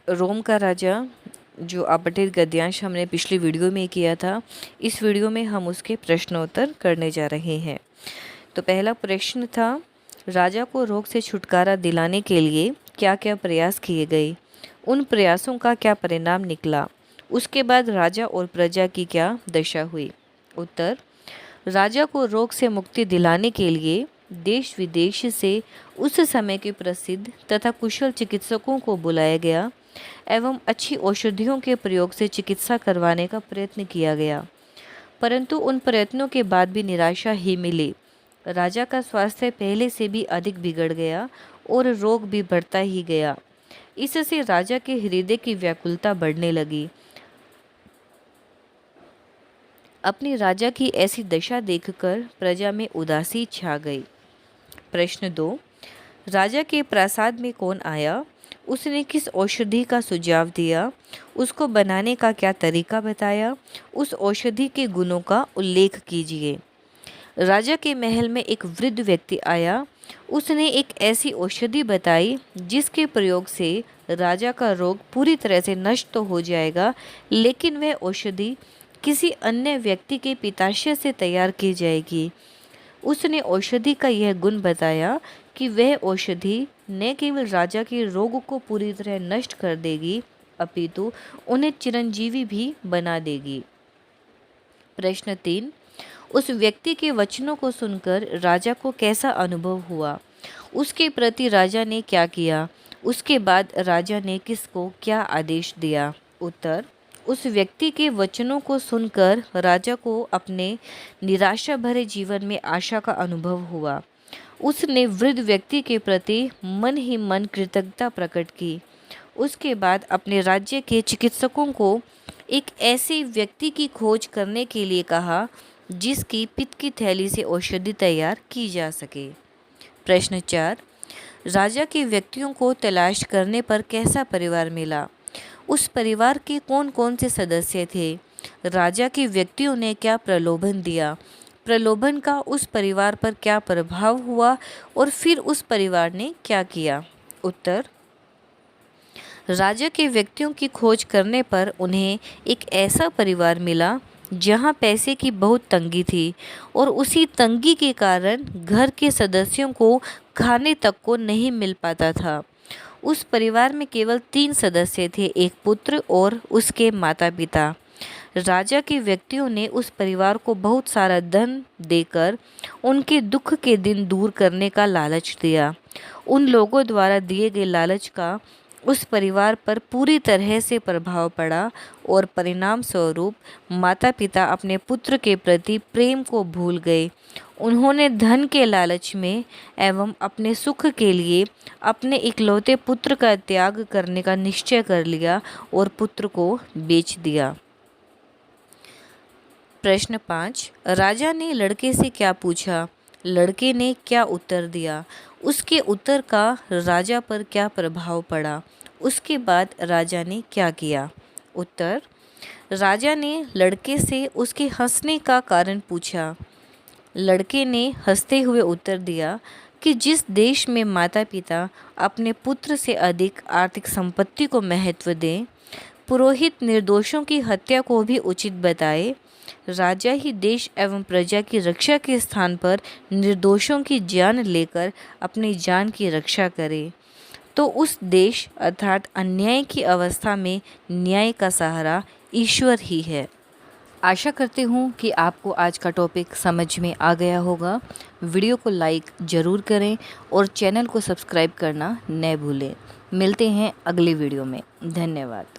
रोम का राजा जो अपठित गद्यांश हमने पिछली वीडियो में किया था, इस वीडियो में हम उसके प्रश्नोत्तर करने जा रहे हैं। तो पहला प्रश्न था, राजा को रोग से छुटकारा दिलाने के लिए क्या क्या प्रयास किए गए, उन प्रयासों का क्या परिणाम निकला, उसके बाद राजा और प्रजा की क्या दशा हुई। उत्तर, राजा को रोग से मुक्ति दिलाने के लिए देश विदेश से उस समय के प्रसिद्ध तथा कुशल चिकित्सकों को बुलाया गया एवं अच्छी औषधियों के प्रयोग से चिकित्सा करवाने का प्रयत्न किया गया, परंतु उन प्रयत्नों के बाद भी निराशा ही मिली। राजा का स्वास्थ्य पहले से भी अधिक बिगड़ गया और रोग भी बढ़ता ही गया। इससे राजा के हृदय की व्याकुलता बढ़ने लगी। अपनी राजा की ऐसी दशा देखकर प्रजा में उदासी छा गई। प्रश्न 2, राजा के प्रासाद में कौन आया, उसने किस औषधि का सुझाव दिया, उसको बनाने का क्या तरीका बताया, उस औषधि के गुणों का उल्लेख कीजिए। राजा के महल में एक वृद्ध व्यक्ति आया, उसने एक ऐसी औषधि बताई जिसके प्रयोग से राजा का रोग पूरी तरह से नष्ट तो हो जाएगा, लेकिन वह औषधि किसी अन्य व्यक्ति के पित्ताशय से तैयार की जाएगी। उसने औषधि का यह गुण बताया कि वह औषधि न केवल राजा के रोग को पूरी तरह नष्ट कर देगी, अपितु उन्हें चिरंजीवी भी बना देगी। प्रश्न 3, उस व्यक्ति के वचनों को सुनकर राजा को कैसा अनुभव हुआ, उसके प्रति राजा ने क्या किया, उसके बाद राजा ने किसको क्या आदेश दिया। उत्तर, उस व्यक्ति के वचनों को सुनकर राजा को अपने निराशा भरे जीवन में आशा का अनुभव हुआ। उसने वृद्ध व्यक्ति के प्रति मन ही मन कृतज्ञता प्रकट की। उसके बाद अपने राज्य के चिकित्सकों को एक ऐसे व्यक्ति की खोज करने के लिए कहा जिसकी पित्त की थैली से औषधि तैयार की जा सके। प्रश्न 4, राजा के व्यक्तियों को तलाश करने पर कैसा परिवार मिला, उस परिवार के कौन कौन से सदस्य थे, राजा के व्यक्तियों ने क्या प्रलोभन दिया, प्रलोभन का उस परिवार पर क्या प्रभाव हुआ और फिर उस परिवार ने क्या किया। उत्तर, राजा के व्यक्तियों की खोज करने पर उन्हें एक ऐसा परिवार मिला जहां पैसे की बहुत तंगी थी और उसी तंगी के कारण घर के सदस्यों को खाने तक को नहीं मिल पाता था। उस परिवार में केवल 3 सदस्य थे, एक पुत्र और उसके माता पिता। राजा के व्यक्तियों ने उस परिवार को बहुत सारा धन देकर उनके दुख के दिन दूर करने का लालच दिया। उन लोगों द्वारा दिए गए लालच का उस परिवार पर पूरी तरह से प्रभाव पड़ा और परिणाम स्वरूप माता पिता अपने पुत्र के प्रति प्रेम को भूल गए। उन्होंने धन के लालच में एवं अपने सुख के लिए अपने इकलौते पुत्र का त्याग करने का निश्चय कर लिया और पुत्र को बेच दिया। प्रश्न 5, राजा ने लड़के से क्या पूछा, लड़के ने क्या उत्तर दिया, उसके उत्तर का राजा पर क्या प्रभाव पड़ा, उसके बाद राजा ने क्या किया। उत्तर, राजा ने लड़के से उसके हंसने का कारण पूछा। लड़के ने हंसते हुए उत्तर दिया कि जिस देश में माता पिता अपने पुत्र से अधिक आर्थिक संपत्ति को महत्व दें, पुरोहित निर्दोषों की हत्या को भी उचित बताए, राजा ही देश एवं प्रजा की रक्षा के स्थान पर निर्दोषों की जान लेकर अपनी जान की रक्षा करे, तो उस देश अर्थात अन्याय की अवस्था में न्याय का सहारा ईश्वर ही है। आशा करती हूँ कि आपको आज का टॉपिक समझ में आ गया होगा। वीडियो को लाइक ज़रूर करें और चैनल को सब्सक्राइब करना न भूलें। मिलते हैं अगले वीडियो में। धन्यवाद।